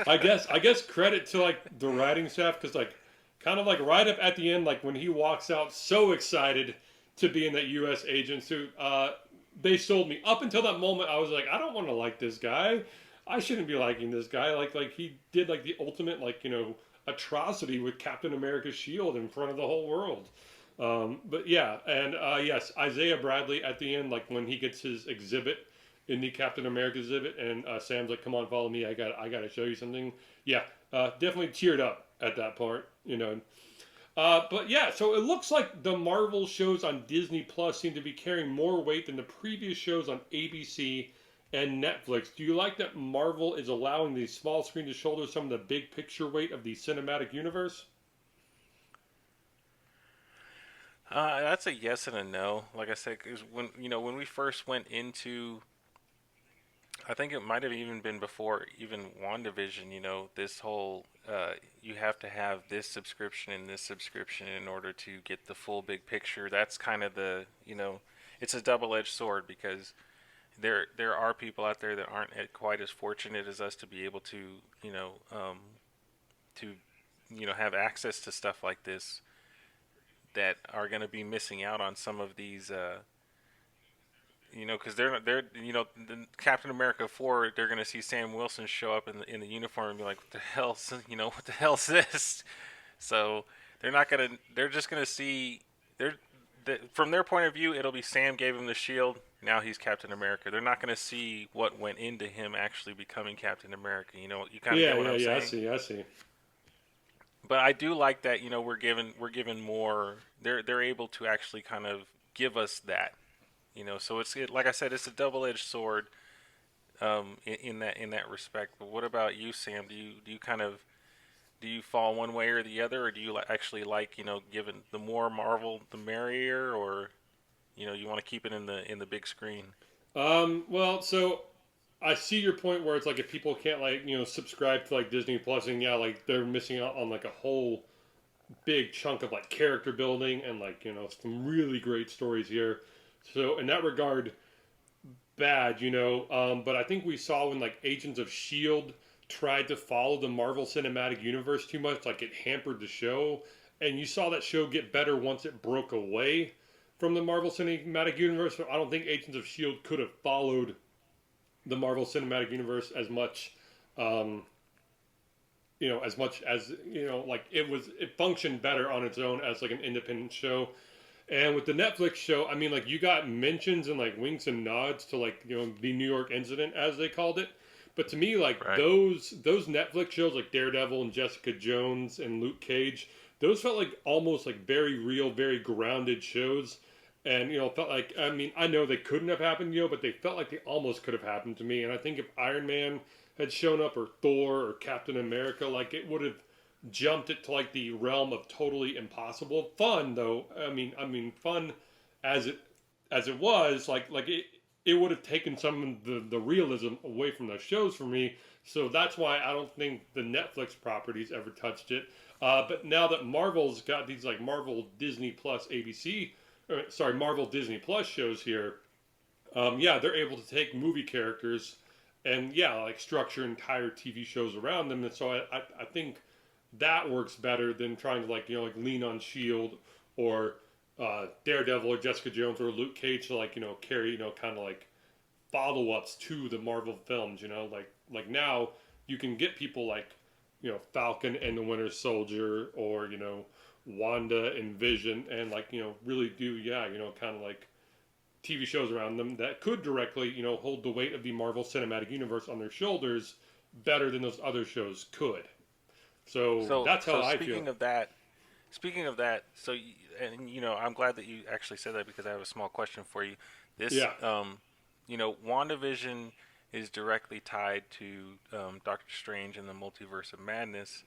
I guess credit to like the writing staff because like kind of like right up at the end, like when he walks out so excited to be in that U.S. agent suit, they sold me. Up until that moment, I was like, I don't want to like this guy. I shouldn't be liking this guy. Like he did like the ultimate like atrocity with Captain America's shield in front of the whole world. But yeah, and yes, Isaiah Bradley at the end, like when he gets his exhibit in the Captain America exhibit, and Sam's like, "Come on, follow me. I got to show you something." Yeah, definitely teared up at that part. But yeah, so it looks like the Marvel shows on Disney Plus seem to be carrying more weight than the previous shows on ABC and Netflix. Do you like that Marvel is allowing the small screen to shoulder some of the big picture weight of the cinematic universe? That's a yes and a no. Like I said, 'cause when we first went into, I think it might have even been before even WandaVision. This whole you have to have this subscription and this subscription in order to get the full big picture. That's kind of it's a double-edged sword because there are people out there that aren't quite as fortunate as us to be able to to have access to stuff like this that are going to be missing out on some of these because they're the Captain America 4, they're going to see Sam Wilson show up in the uniform and be like, what the hell, what the hell's this? So they're just going to see, from their point of view, it'll be Sam gave him the shield, now he's Captain America. They're not going to see what went into him actually becoming Captain America. You kind of Yeah, get what yeah, I'm yeah. I saying? see. I see. But I do like that, we're given more. They're able to actually kind of give us that. So like I said, it's a double-edged sword in that respect. But what about you, Sam? Do you fall one way or the other, or do you actually like given the more Marvel the merrier, or you want to keep it in the big screen? Well, so I see your point where it's like if people can't like subscribe to like Disney Plus, and yeah, like they're missing out on like a whole big chunk of like character building and like some really great stories here. So in that regard, bad, but I think we saw when like Agents of Shield tried to follow the Marvel Cinematic Universe too much, like it hampered the show, and you saw that show get better once it broke away from the Marvel Cinematic Universe. So I don't think Agents of Shield could have followed the Marvel Cinematic Universe as much. As much as like it functioned better on its own as like an independent show. And with the Netflix show, I mean, like you got mentions and like winks and nods to like the New York incident as they called it. But to me, like Right. those Netflix shows like Daredevil and Jessica Jones and Luke Cage, those felt like almost like very real, very grounded shows. And felt like, I mean, I know they couldn't have happened, but they felt like they almost could have happened to me. And I think if Iron Man had shown up, or Thor, or Captain America, like it would have jumped it to like the realm of totally impossible. Fun though. I mean, fun as it was. Like it would have taken some of the realism away from those shows for me. So that's why I don't think the Netflix properties ever touched it. But now that Marvel's got these like Marvel Disney Plus ABC, Marvel Disney Plus shows here, yeah, they're able to take movie characters and yeah, like structure entire TV shows around them. And so I think that works better than trying to like like lean on Shield or Daredevil or Jessica Jones or Luke Cage to like carry kind of like follow ups to the Marvel films. Like now you can get people like Falcon and the Winter Soldier, or Wanda and Vision, and like really do yeah kind of like TV shows around them that could directly hold the weight of the Marvel Cinematic Universe on their shoulders better than those other shows could. So So that's how so I feel. speaking of that, and I'm glad that you actually said that because I have a small question for you. This Yeah. WandaVision is directly tied to Doctor Strange and the Multiverse of Madness,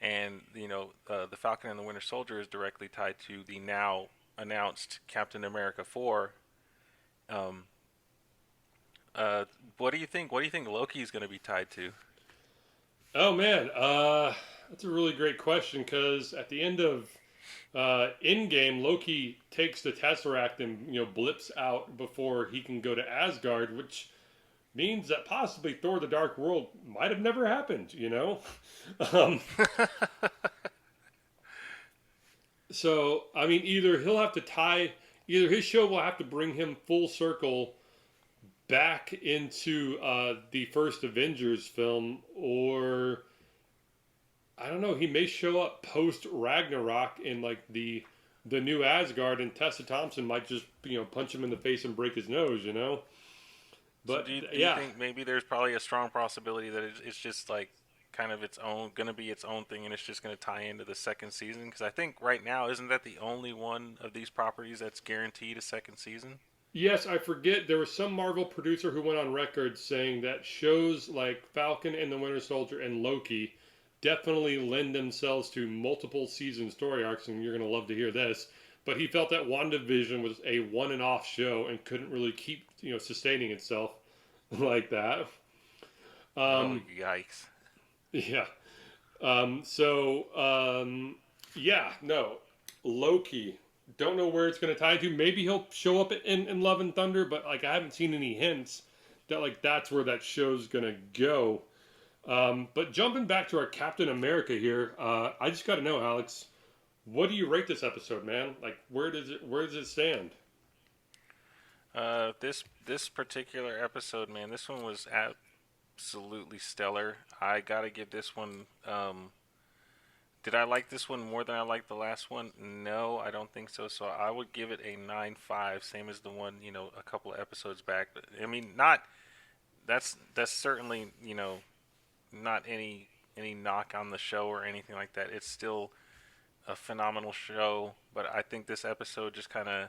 and the Falcon and the Winter Soldier is directly tied to the now announced Captain America 4. Um, Uh, what do you think? What do you think Loki's going to be tied to? Oh man, that's a really great question because at the end of in-game, Loki takes the Tesseract and blips out before he can go to Asgard, which means that possibly Thor: The Dark World might have never happened. um, so I mean, either his show will have to bring him full circle back into the first Avengers film, or I don't know. He may show up post Ragnarok in like the new Asgard, and Tessa Thompson might just punch him in the face and break his nose. So But do you yeah, think maybe there's probably a strong possibility that it's just like kind of its own, going to be its own thing, and it's just going to tie into the second season? Because I think right now, isn't that the only one of these properties that's guaranteed a second season? yes, I forget there was some Marvel producer who went on record saying that shows like Falcon and the Winter Soldier and Loki definitely lend themselves to multiple season story arcs, and you're gonna love to hear this. But he felt that WandaVision was a one and off show and couldn't really keep sustaining itself like that. Oh, Um, yikes! yeah. Yeah, no. Loki. Don't know where it's going to tie to. Maybe he'll show up in Love and Thunder, but like I haven't seen any hints that like that's where that show's going to go. But jumping back to our Captain America here, I just got to know, Alex, what do you rate this episode, man? Like, where does it stand? This particular episode, man, this one was absolutely stellar. I gotta give this one. Did I like this one more than I liked the last one? No, I don't think so. So I would give it a 9.5, same as the one a couple of episodes back. But I mean, not that's certainly not any knock on the show or anything like that. It's still a phenomenal show, but I think this episode just kind of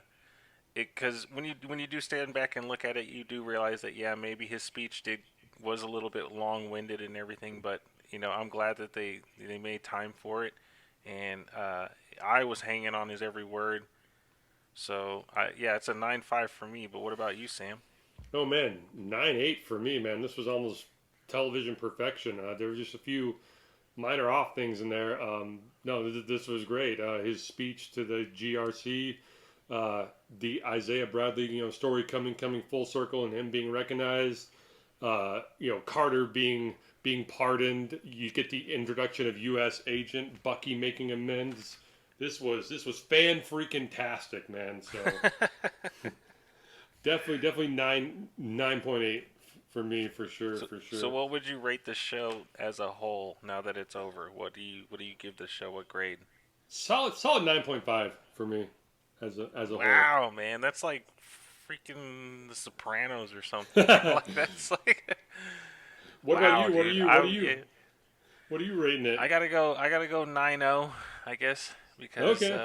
because when you do stand back and look at it, you do realize that yeah, maybe his speech did was a little bit long-winded and everything, but I'm glad that they made time for it, and I was hanging on his every word. So yeah, it's a 9.5 for me. But what about you, Sam? Oh man, 9.8 for me, man. This was almost television perfection. There were just a few minor off things in there. No, this was great. His speech to the GRC, uh, the Isaiah Bradley, story coming full circle and him being recognized. Carter being pardoned. You get the introduction of U.S. Agent Bucky making amends. This was fan freaking tastic, man. So definitely 9.8 for me for sure So, for sure. so what would you rate the show as a whole now that it's over? What do you give the show a grade? Solid 9.5 for me as a whole. Wow, man, that's like freaking The Sopranos or something. Like that's like What about wow, you? What are dude. you? What are you? What are you rating it? I gotta go 9-0, I guess, because Okay.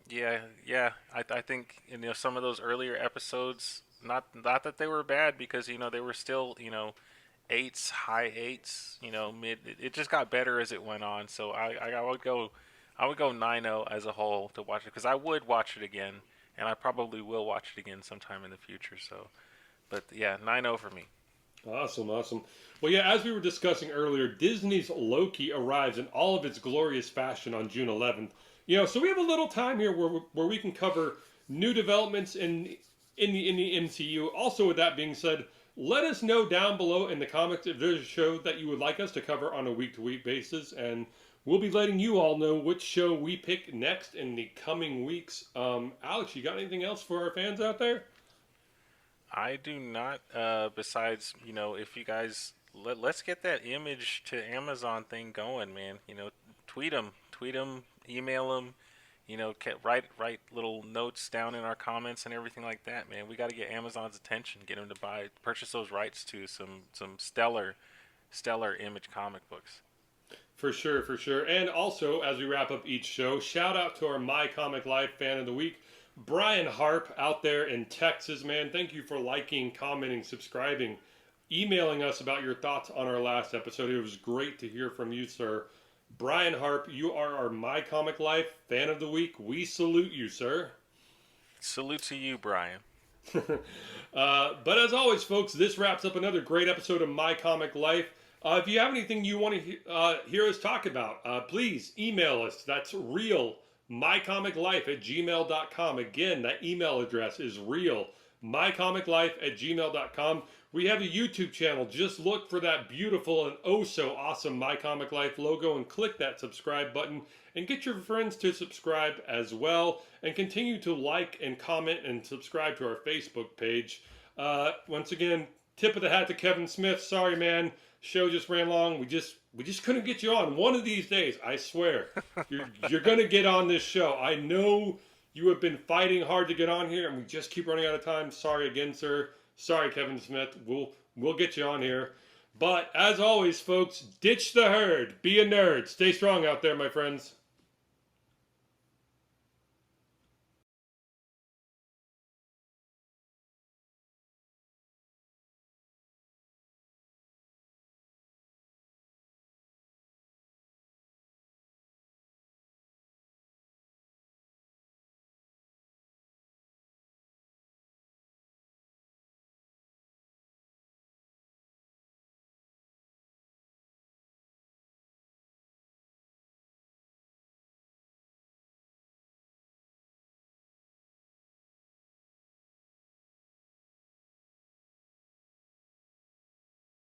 yeah. I think some of those earlier episodes, not that they were bad, because they were still eights, high eights, mid. It just got better as it went on. So I would go 9-0 as a whole to watch it, because I would watch it again, and I probably will watch it again sometime in the future. So, but yeah, 9-0 for me. Awesome, awesome. Well, yeah, as we were discussing earlier, Disney's Loki arrives in all of its glorious fashion on June 11th. So we have a little time here where we can cover new developments in the MCU. Also, with that being said, let us know down below in the comments if there's a show that you would like us to cover on a week-to-week basis, and we'll be letting you all know which show we pick next in the coming weeks. Alex, you got anything else for our fans out there? I do not. Besides, if you guys let's get that image to Amazon thing going, man. Tweet them, email them. Write little notes down in our comments and everything like that, man. We got to get Amazon's attention, get them to purchase those rights to some stellar image comic books. For sure, for sure. And also, as we wrap up each show, shout out to our My Comic Life fan of the week, Brian Harp out there in Texas, man. Thank you for liking, commenting, subscribing, emailing us about your thoughts on our last episode. It was great to hear from you, sir. Brian Harp, you are our My Comic Life fan of the week. We salute you, sir. Salute to you, Brian. But as always, folks, this wraps up another great episode of My Comic Life. If you have anything you want to hear us talk about, please email us. That's real mycomiclife@gmail.com. Again, that email address is real mycomiclife@gmail.com. We have a YouTube channel. Just look for that beautiful and oh so awesome My Comic Life logo and click that subscribe button and get your friends to subscribe as well, and continue to like and comment and subscribe to our Facebook page. Once again, tip of the hat to Kevin Smith. Sorry, man. Show just ran long. We just couldn't get you on. One of these days, I swear, you're going to get on this show. I know you have been fighting hard to get on here, and we just keep running out of time. Sorry again, sir. Sorry, Kevin Smith. We'll get you on here. But as always, folks, ditch the herd. Be a nerd. Stay strong out there, my friends.